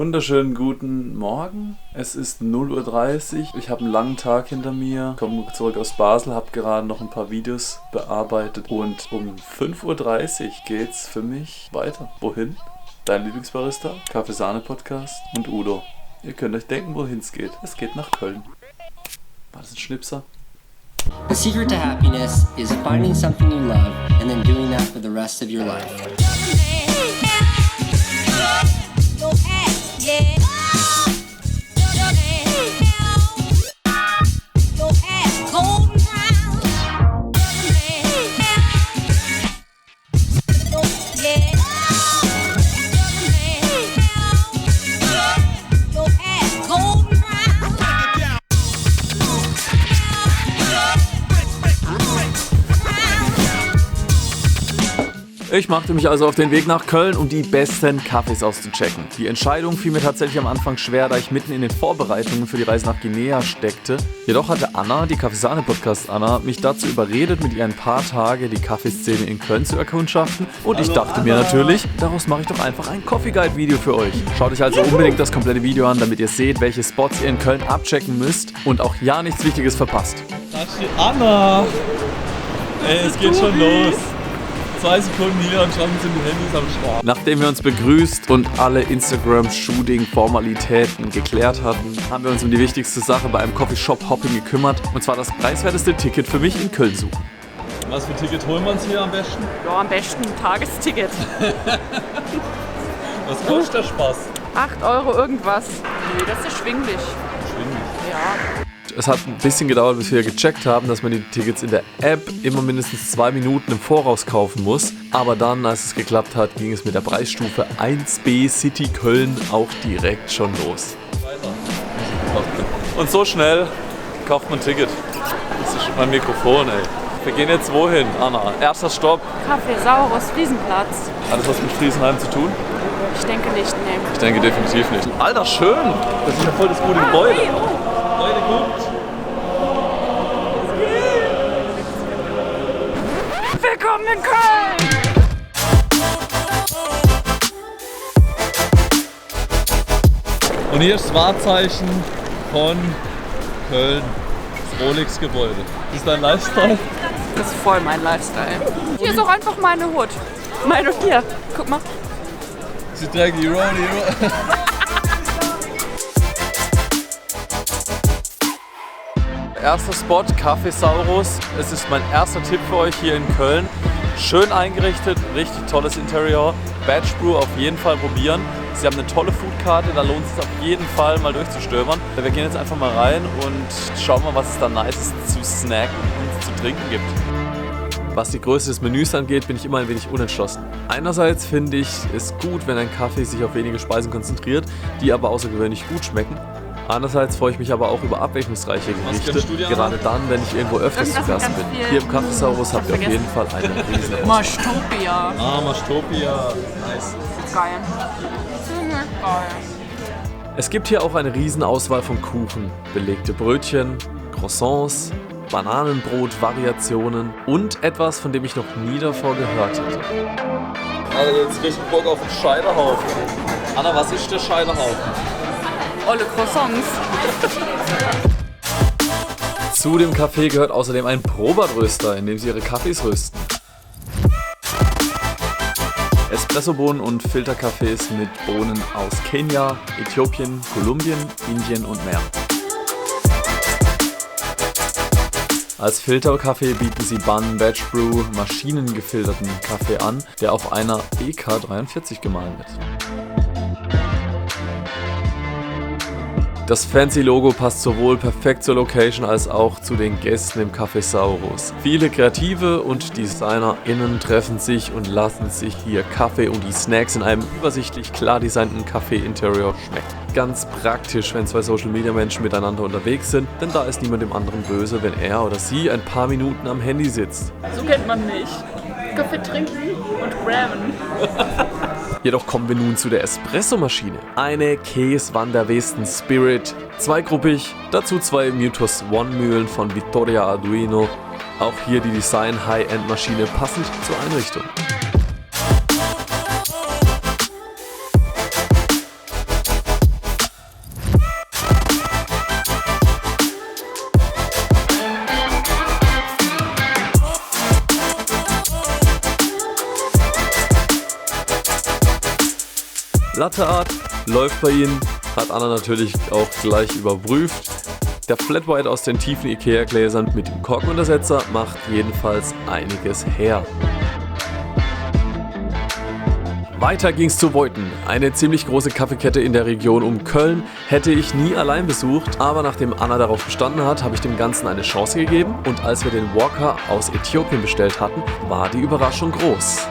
Wunderschönen guten Morgen. Es ist 0:30 Uhr. Ich habe einen langen Tag hinter mir. Komme zurück aus Basel, habe gerade noch ein paar Videos bearbeitet. Und um 5:30 Uhr geht's für mich weiter. Wohin? Dein Lieblingsbarista, Kaffeesahne-Podcast und Udo. Ihr könnt euch denken, wohin es geht. Es geht nach Köln. War das ein Schnipser? The secret to happiness is finding something you love and then doing that for the rest of your life. Ich machte mich also auf den Weg nach Köln, um die besten Kaffees auszuchecken. Die Entscheidung fiel mir tatsächlich am Anfang schwer, da ich mitten in den Vorbereitungen für die Reise nach Guinea steckte. Jedoch hatte Anna, die Kaffeesahne-Podcast Anna, mich dazu überredet, mit ihr ein paar Tage die Kaffeeszene in Köln zu erkundschaften. Und ich dachte mir natürlich, daraus mache ich doch einfach ein Coffee Guide Video für euch. Schaut euch also unbedingt das komplette Video an, damit ihr seht, welche Spots ihr in Köln abchecken müsst und auch ja nichts Wichtiges verpasst. Da steht Anna! Ey, es geht schon los. 2 Sekunden hier und schon sind die Handys am Start. Nachdem wir uns begrüßt und alle Instagram-Shooting-Formalitäten geklärt hatten, haben wir uns um die wichtigste Sache bei einem Coffeeshop-Hopping gekümmert, und zwar das preiswerteste Ticket für mich in Köln suchen. Was für Ticket holen wir uns hier am besten? Ja, am besten ein Tagesticket. Was kostet der Spaß? 8 Euro irgendwas. Nee, das ist erschwinglich. Schwindelig. Ja. Es hat ein bisschen gedauert, bis wir gecheckt haben, dass man die Tickets in der App immer mindestens 2 Minuten im Voraus kaufen muss. Aber dann, als es geklappt hat, ging es mit der Preisstufe 1B City Köln auch direkt schon los. Und so schnell kauft man ein Ticket. Das ist mein Mikrofon, ey. Wir gehen jetzt wohin, Anna? Erster Stopp. Kaffeesaurus, Friesenplatz. Hat das was mit Friesenheim zu tun? Ich denke nicht, nee. Ich denke definitiv nicht. Alter, schön! Das ist ja voll das gute Gebäude. Leute, guckt! Willkommen in Köln! Und hier ist das Wahrzeichen von Köln. Das Rolex-Gebäude. Ist dein Lifestyle? Das ist voll mein Lifestyle. Hier ist auch einfach meine Hut. Meine hier. Guck mal. Sie tragen die Roni. Erster Spot, Kaffeesaurus. Es ist mein erster Tipp für euch hier in Köln. Schön eingerichtet, richtig tolles Interior. Batch Brew auf jeden Fall probieren. Sie haben eine tolle Foodkarte, da lohnt es sich auf jeden Fall mal durchzustöbern. Wir gehen jetzt einfach mal rein und schauen mal, was es da Nices zu snacken und zu trinken gibt. Was die Größe des Menüs angeht, bin ich immer ein wenig unentschlossen. Einerseits finde ich es gut, wenn ein Kaffee sich auf wenige Speisen konzentriert, die aber außergewöhnlich gut schmecken. Andererseits freue ich mich aber auch über abwechslungsreiche Gerichte, gerade dann, wenn ich irgendwo öfters zu Gast bin. Hier im Kaffeesaurus habt ihr auf jeden Fall eine riesen Auswahl. Maschtopia. Maschtopia. Nice. Geil. Ziemlich geil. Es gibt hier auch eine riesen Auswahl von Kuchen, belegte Brötchen, Croissants, Bananenbrot-Variationen und etwas, von dem ich noch nie davor gehört hätte. Also jetzt richtig Bock auf den Scheiterhaufen. Anna, was ist der Scheiterhaufen? Olle Croissants. Zu dem Café gehört außerdem ein Proberröster, in dem sie ihre Kaffees rösten. Espressobohnen und Filterkaffees mit Bohnen aus Kenia, Äthiopien, Kolumbien, Indien und mehr. Als Filterkaffee bieten sie Bun, Batch Brew, maschinengefilterten Kaffee an, der auf einer EK43 gemahlen wird. Das fancy Logo passt sowohl perfekt zur Location als auch zu den Gästen im Kaffeesaurus. Viele Kreative und DesignerInnen treffen sich und lassen sich hier Kaffee und die Snacks in einem übersichtlich klar designten Kaffee-Interior schmecken. Ganz praktisch, wenn 2 Social-Media-Menschen miteinander unterwegs sind, denn da ist niemand dem anderen böse, wenn er oder sie ein paar Minuten am Handy sitzt. So kennt man mich. Kaffee trinken und grammen. Jedoch kommen wir nun zu der Espresso-Maschine. Eine Van der Westen Spirit, zweigruppig, dazu 2 Mutus One-Mühlen von Vittoria Arduino. Auch hier die Design-High-End-Maschine passend zur Einrichtung. Latte Art läuft bei ihnen, hat Anna natürlich auch gleich überprüft. Der Flat White aus den tiefen Ikea-Gläsern mit dem Korkuntersetzer macht jedenfalls einiges her. Weiter ging's zu Voiten, eine ziemlich große Kaffeekette in der Region um Köln. Hätte ich nie allein besucht, aber nachdem Anna darauf bestanden hat, habe ich dem Ganzen eine Chance gegeben und als wir den Walker aus Äthiopien bestellt hatten, war die Überraschung groß.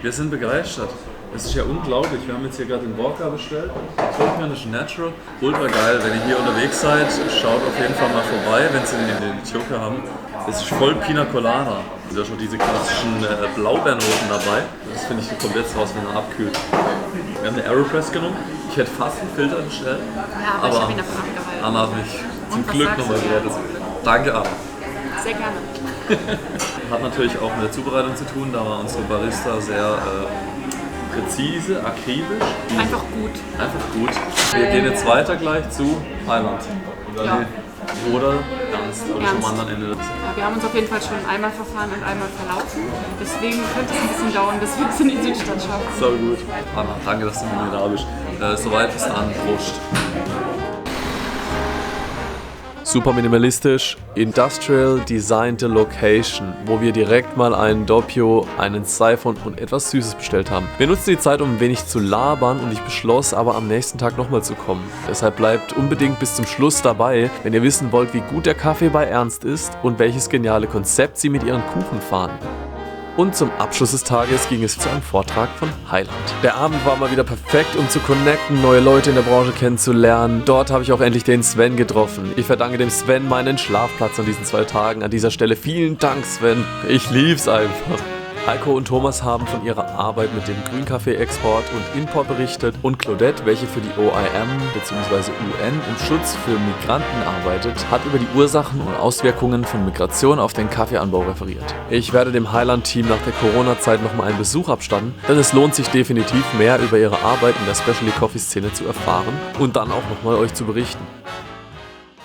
Wir sind begeistert. Das ist ja unglaublich. Wir haben jetzt hier gerade den Walker bestellt. Äthiopisch Natural. Ultra geil. Wenn ihr hier unterwegs seid, schaut auf jeden Fall mal vorbei, wenn sie den Äthiopier haben. Das ist voll Pina Colada. Da schon diese klassischen Blaubeernoten dabei. Das finde ich, kommt jetzt raus, wenn er abkühlt. Wir haben eine Aeropress genommen. Ich hätte fast einen Filter bestellt. Ja, aber ich habe ihn davon abgehalten. Anna hat mich zum was Glück sagst nochmal du? gerettet. Danke, Anna. Sehr gerne. Hat natürlich auch mit der Zubereitung zu tun. Da war unsere Barista sehr präzise, akribisch. Einfach gut. Einfach gut. Wir gehen jetzt weiter gleich zu Highland. Ja. Oder Ernst, oder Ernst. zum anderen Ende. Ja, wir haben uns auf jeden Fall schon einmal verfahren und einmal verlaufen. Deswegen könnte es ein bisschen dauern, bis wir es in die Südstadt schaffen. So gut. Anna, danke, dass du mit mir da bist. Soweit bis dann. Prost. Super minimalistisch, industrial designte Location, wo wir direkt mal einen Doppio, einen Siphon und etwas Süßes bestellt haben. Wir nutzten die Zeit, um ein wenig zu labern und ich beschloss aber am nächsten Tag nochmal zu kommen. Deshalb bleibt unbedingt bis zum Schluss dabei, wenn ihr wissen wollt, wie gut der Kaffee bei Ernst ist und welches geniale Konzept sie mit ihren Kuchen fahren. Und zum Abschluss des Tages ging es zu einem Vortrag von Highland. Der Abend war mal wieder perfekt, um zu connecten, neue Leute in der Branche kennenzulernen. Dort habe ich auch endlich den Sven getroffen. Ich verdanke dem Sven meinen Schlafplatz an diesen 2 Tagen. An dieser Stelle vielen Dank, Sven. Ich lieb's einfach. Heiko und Thomas haben von ihrer Arbeit mit dem Grünkaffee-Export und Import berichtet und Claudette, welche für die OIM bzw. UN im Schutz für Migranten arbeitet, hat über die Ursachen und Auswirkungen von Migration auf den Kaffeeanbau referiert. Ich werde dem Highland-Team nach der Corona-Zeit nochmal einen Besuch abstatten, denn es lohnt sich definitiv mehr über ihre Arbeit in der Specialty Coffee-Szene zu erfahren und dann auch nochmal euch zu berichten.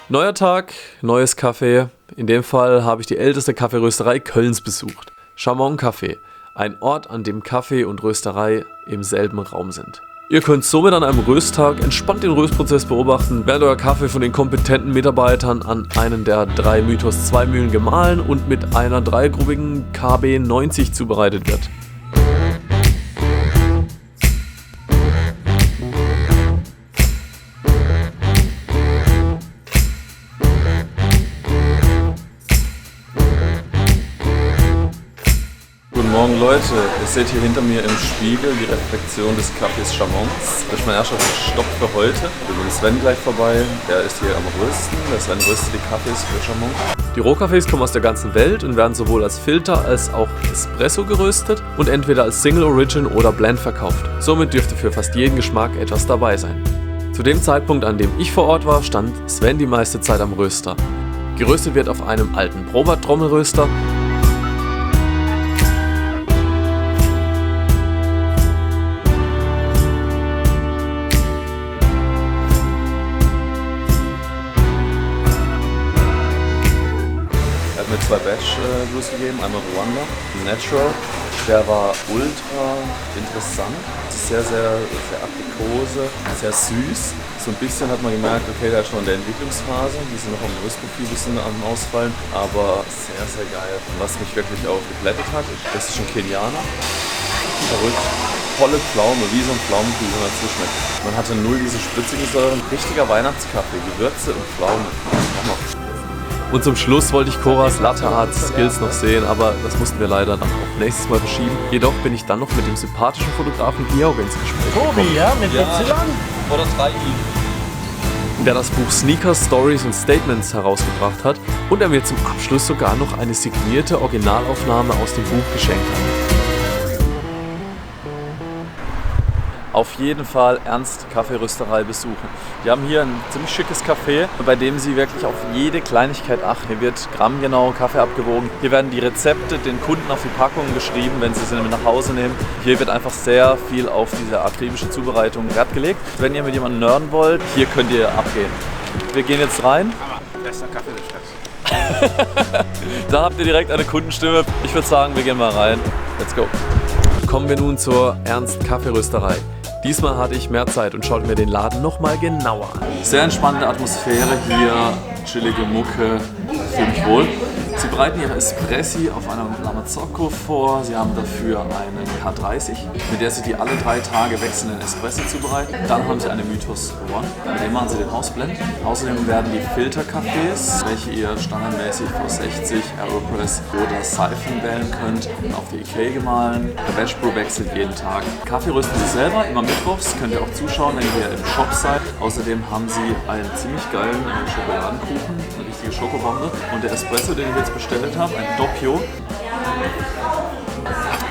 Neuer Tag, neues Kaffee. In dem Fall habe ich die älteste Kaffeerösterei Kölns besucht. Chamon Café, ein Ort, an dem Kaffee und Rösterei im selben Raum sind. Ihr könnt somit an einem Rösttag entspannt den Röstprozess beobachten, während euer Kaffee von den kompetenten Mitarbeitern an einen der 3 Mythos 2 Mühlen gemahlen und mit einer 3-gruppigen KB 90 zubereitet wird. Guten Morgen Leute, ihr seht hier hinter mir im Spiegel die Reflexion des Cafés Chamons. Das ist mein erster Stopp für heute. Wir bringen Sven gleich vorbei, der ist hier am Rösten. Der Sven röstet die Kaffees für Chamon. Die Rohkaffees kommen aus der ganzen Welt und werden sowohl als Filter als auch Espresso geröstet und entweder als Single Origin oder Blend verkauft. Somit dürfte für fast jeden Geschmack etwas dabei sein. Zu dem Zeitpunkt, an dem ich vor Ort war, stand Sven die meiste Zeit am Röster. Geröstet wird auf einem alten Probert-Trommelröster. Mit 2 Batch-Brews gegeben, einmal Rwanda, Natural, der war ultra interessant, sehr Aprikose, sehr süß, so ein bisschen hat man gemerkt, okay, der ist schon in der Entwicklungsphase, die sind noch am Röstprofil ein bisschen am Ausfallen, aber sehr geil. Und was mich wirklich auch geplättet hat, das ist ein Kenianer, verrückt, volle Pflaume, wie so ein Pflaumenkuchen, wenn man dazu schmeckt. Man hatte null diese spritzigen Säuren, richtiger Weihnachtskaffee, Gewürze und Pflaume. Und zum Schluss wollte ich Coras Latte Art Skills noch sehen, aber das mussten wir leider dann auch nächstes Mal verschieben. Jedoch bin ich dann noch mit dem sympathischen Fotografen Georg ins Gespräch gekommen. Tobi, ja, mit Y? Oder 3i. Der das Buch Sneakers, Stories und Statements herausgebracht hat und er mir zum Abschluss sogar noch eine signierte Originalaufnahme aus dem Buch geschenkt hat. Auf jeden Fall Ernst Kaffeerösterei besuchen. Die haben hier ein ziemlich schickes Café, bei dem sie wirklich auf jede Kleinigkeit achten. Hier wird grammgenau Kaffee abgewogen. Hier werden die Rezepte den Kunden auf die Packungen geschrieben, wenn sie sie mit nach Hause nehmen. Hier wird einfach sehr viel auf diese akribische Zubereitung Wert gelegt. Wenn ihr mit jemandem nerden wollt, hier könnt ihr abgehen. Wir gehen jetzt rein. Bester Kaffee der Stadt. Da habt ihr direkt eine Kundenstimme. Ich würde sagen, wir gehen mal rein. Let's go. kommen wir nun zur Ernst Kaffeerösterei. Diesmal hatte ich mehr Zeit und schaute mir den Laden nochmal genauer an. Sehr entspannte Atmosphäre hier, chillige Mucke, fühle mich wohl. Sie bereiten ihre Espressi auf einer Lamazocco vor. Sie haben dafür eine K30, mit der sie die alle 3 Tage wechselnden Espresso zubereiten. Dann haben sie eine Mythos One, mit dem machen sie den Hausblend. Außerdem werden die Filterkaffees, welche ihr standardmäßig vor 60 Aeropress oder Siphon wählen könnt, auf die EK gemahlen. Der Batch Brew wechselt jeden Tag. Kaffee rösten sie selber, immer mittwochs. Könnt ihr auch zuschauen, wenn ihr im Shop seid. Außerdem haben sie einen ziemlich geilen Schokoladenkuchen, eine richtige Schokobombe. Und der Espresso, den ich jetzt bestellt habe, ein Doppio.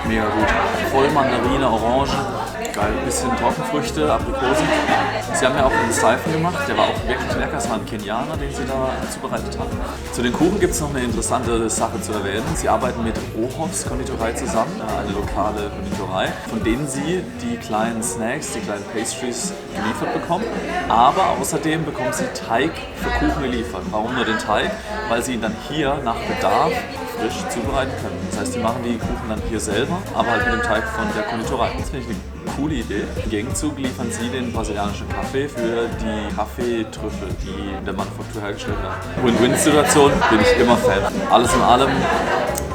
Mega gut. Voll Mandarine, Orange, geil, ein bisschen Trockenfrüchte, Aprikosen. Sie haben ja auch einen Siphon gemacht, der war auch wirklich lecker. Es war ein Kenianer, den sie da zubereitet haben. Zu den Kuchen gibt es noch eine interessante Sache zu erwähnen. Sie arbeiten mit Rohhoffs Konditorei zusammen, eine lokale Konditorei, von denen sie die kleinen Snacks, die kleinen Pastries geliefert bekommen. Aber außerdem bekommen sie Teig für Kuchen geliefert. Warum nur den Teig? Weil sie ihn dann hier nach Bedarf frisch zubereiten können. Das heißt, die machen die Kuchen dann hier selber, aber halt mit dem Teig von der Konditorei. Das finde ich eine coole Idee. Im Gegenzug liefern sie den brasilianischen Kaffee für die Kaffeetrüffel, die in der Manufaktur hergestellt werden. Win-Win-Situation, bin ich immer Fan. Alles in allem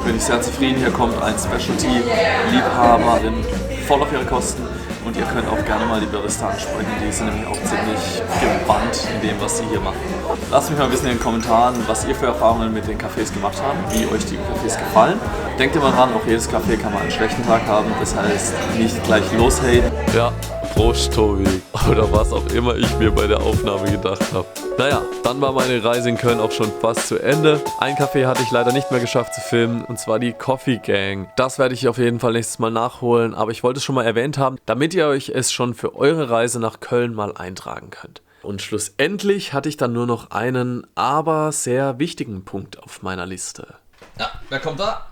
bin ich sehr zufrieden. Hier kommt ein Specialty-Liebhaberin voll auf ihre Kosten. Und ihr könnt auch gerne mal die Barista ansprechen, die sind nämlich auch ziemlich gebannt in dem, was sie hier machen. Lasst mich mal ein bisschen in den Kommentaren, was ihr für Erfahrungen mit den Cafés gemacht habt, wie euch die Cafés gefallen. Denkt immer dran, auch jedes Café kann mal einen schlechten Tag haben, das heißt nicht gleich loshaten. Ja, Prost Tobi, oder was auch immer ich mir bei der Aufnahme gedacht habe. Naja, dann war meine Reise in Köln auch schon fast zu Ende. Ein Café hatte ich leider nicht mehr geschafft zu filmen, und zwar die Coffee Gang. Das werde ich auf jeden Fall nächstes Mal nachholen, aber ich wollte es schon mal erwähnt haben, damit ihr euch es schon für eure Reise nach Köln mal eintragen könnt. Und schlussendlich hatte ich dann nur noch einen, aber sehr wichtigen Punkt auf meiner Liste. Ja, wer kommt da?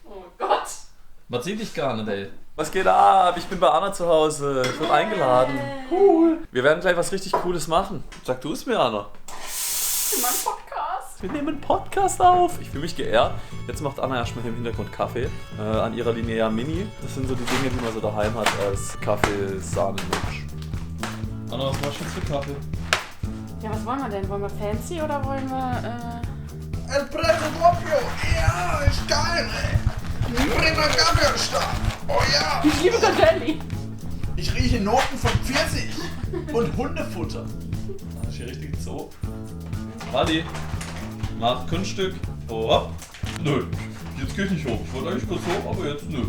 Oh Gott. Man sieht dich gar nicht, ey. Was geht ab? Ich bin bei Anna zu Hause. Ich wurde eingeladen. Cool. Wir werden gleich was richtig Cooles machen. Sag du es mir, Anna. In meinem Podcast. Wir nehmen einen Podcast auf. Ich fühle mich geehrt. Jetzt macht Anna erstmal hier im Hintergrund Kaffee. An ihrer Linnea Mini. Das sind so die Dinge, die man so daheim hat als Kaffee-Sahne-Milch. Anna, was machst du jetzt für Kaffee? Ja, was wollen wir denn? Wollen wir fancy oder wollen wir, Espresso Doppio, ja, ist geil, ey. Prima Kaffee am Start. Oh ja. Ich liebe Jelly. Ich rieche Noten von Pfirsich und Hundefutter. Das ist hier richtig Zoo. Wally, mach Kunststück. Hopp. Nö, jetzt geh ich nicht hoch. Ich wollte eigentlich kurz hoch, aber jetzt nö.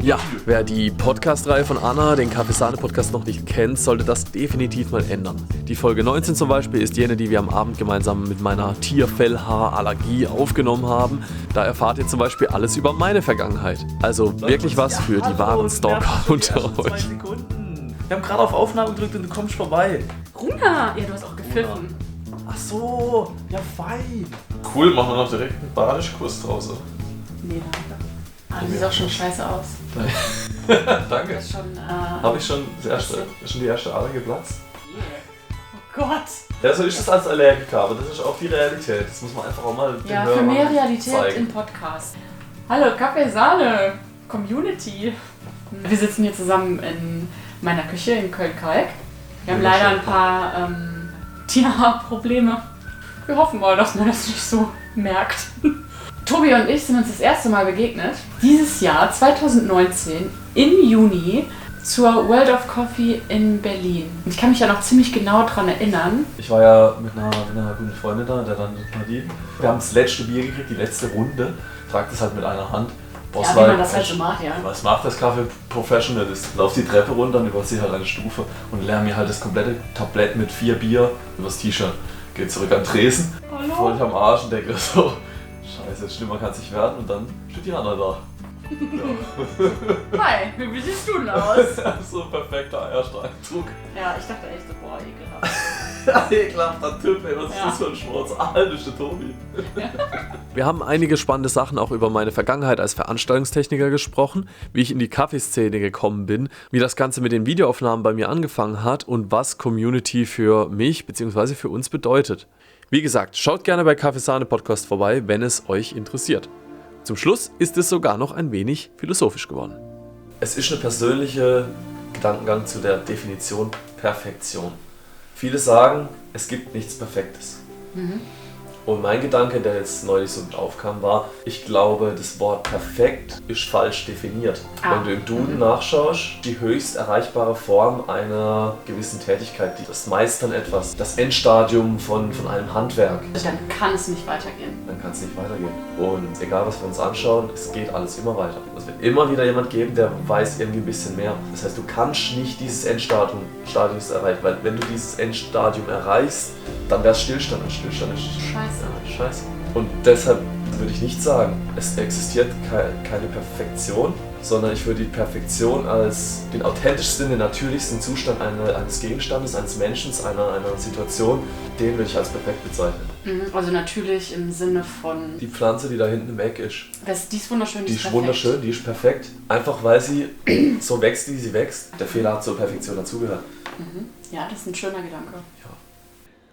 Ja, wer die Podcast-Reihe von Anna, den Kaffeesahne-Podcast, noch nicht kennt, sollte das definitiv mal ändern. Die Folge 19 zum Beispiel ist jene, die wir am Abend gemeinsam mit meiner Tierfellhaarallergie aufgenommen haben. Da erfahrt ihr zum Beispiel alles über meine Vergangenheit. Also wirklich was für die wahren Stalker unter euch. Wir haben gerade auf Aufnahme gedrückt und du kommst vorbei. Runa. Ja, du hast auch gepfiffen. Ach so, ja fein. Cool, machen wir noch direkt einen Badischkurs draus. Nee, danke. Ah, du siehst auch schon scheiße aus. Danke. Das ist schon, Habe ich schon die erste Ader geplatzt? Oh Gott. Ja, so ist es als Allergiker, aber das ist auch die Realität. Das muss man einfach auch mal den Ja, für Hörern mehr Realität zeigen. im Podcast. Hallo, Kaffeesahne Community. Wir sitzen hier zusammen in meiner Küche in Köln-Kalk. Wir haben leider ein paar Tierhaarprobleme. Wir hoffen mal, dass man das nicht so merkt. Tobi und ich sind uns das erste Mal begegnet. Dieses Jahr, 2019, im Juni, zur World of Coffee in Berlin. Und ich kann mich ja noch ziemlich genau daran erinnern. Ich war ja mit einer guten Freundin da, der dann Nadine. Wir haben das letzte Bier gekriegt, die letzte Runde. Tragt es halt mit einer Hand. Ja, wie man das halt so macht, ja. Was macht das Kaffee Professional? Ich laufe die Treppe runter und übersehe halt eine Stufe und leere mir halt das komplette Tablett mit 4 Bier übers T-Shirt. Geht zurück an Tresen, voll am Arsch und denke so, scheiße, schlimmer kann es nicht werden, und dann steht die Anna da. Ja. Hi, wie siehst du denn aus? So ein perfekter erster Eindruck. Ja, ich dachte echt so, boah, ekelhaft. Ekelhafter Typ, ey, was ist das für ein Schmutz? Alter Tobi. Wir haben einige spannende Sachen auch über meine Vergangenheit als Veranstaltungstechniker gesprochen, wie ich in die Kaffeeszene gekommen bin, wie das Ganze mit den Videoaufnahmen bei mir angefangen hat und was Community für mich bzw. für uns bedeutet. Wie gesagt, schaut gerne bei Kaffeesahne Podcast vorbei, wenn es euch interessiert. Zum Schluss ist es sogar noch ein wenig philosophisch geworden. Es ist eine persönliche Gedankengang zu der Definition Perfektion. Viele sagen, es gibt nichts Perfektes. Und mein Gedanke, der jetzt neulich so aufkam, war, ich glaube, das Wort perfekt ist falsch definiert. Wenn du im Duden nachschaust, die höchst erreichbare Form einer gewissen Tätigkeit, das Meistern etwas, das Endstadium von einem Handwerk. Dann kann es nicht weitergehen. Dann kann es nicht weitergehen. Und egal, was wir uns anschauen, es geht alles immer weiter. Es wird immer wieder jemand geben, der weiß irgendwie ein bisschen mehr. Das heißt, du kannst nicht dieses Endstadium erreichen, weil wenn du dieses Endstadium erreichst, dann wäre es Stillstand und Stillstand ist Scheiße. Und deshalb würde ich nicht sagen, es existiert keine Perfektion, sondern ich würde die Perfektion als den authentischsten, den natürlichsten Zustand eines Gegenstandes, eines Menschen, einer Situation, den würde ich als perfekt bezeichnen. Also natürlich im Sinne von... Die Pflanze, die da hinten im Eck ist. Die ist wunderschön, die ist perfekt. Wunderschön, die ist perfekt. Einfach weil sie so wächst, wie sie wächst. Der Fehler hat zur Perfektion dazugehört. Ja, das ist ein schöner Gedanke. Ja.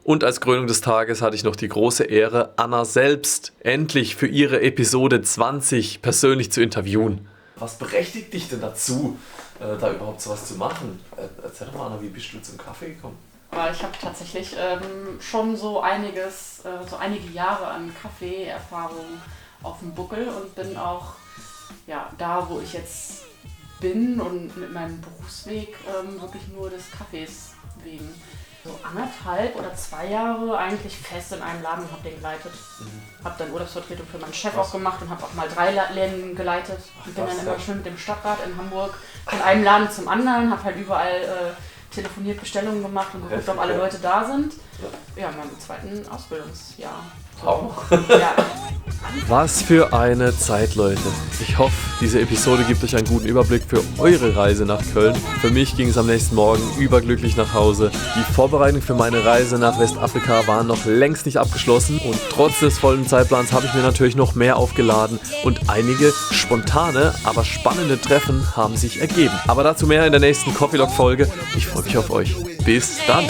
Und als Krönung des Tages hatte ich noch die große Ehre, Anna selbst endlich für ihre Episode 20 persönlich zu interviewen. Was berechtigt dich denn dazu, da überhaupt sowas zu machen? Erzähl doch mal, Anna, wie bist du zum Kaffee gekommen? Ich habe tatsächlich schon so einige Jahre an Kaffeeerfahrung auf dem Buckel und bin auch da, wo ich jetzt bin und mit meinem Berufsweg wirklich nur des Kaffees wegen. So 1,5 oder 2 Jahre eigentlich fest in einem Laden und habe den geleitet. Habe dann Urlaubsvertretung für meinen Chef auch gemacht und habe auch mal 3 Läden geleitet. Und bin dann immer schön mit dem Stadtrat in Hamburg von einem Laden zum anderen, habe halt überall telefoniert, Bestellungen gemacht und geguckt, ob alle Leute da sind. Ja, in meinem 2. Ausbildungsjahr. Ja. Was für eine Zeit, Leute. Ich hoffe, diese Episode gibt euch einen guten Überblick für eure Reise nach Köln. Für mich ging es am nächsten Morgen überglücklich nach Hause. Die Vorbereitungen für meine Reise nach Westafrika waren noch längst nicht abgeschlossen und trotz des vollen Zeitplans habe ich mir natürlich noch mehr aufgeladen und einige spontane, aber spannende Treffen haben sich ergeben. Aber dazu mehr in der nächsten Coffee Log Folge. Ich freue mich auf euch. Bis dann!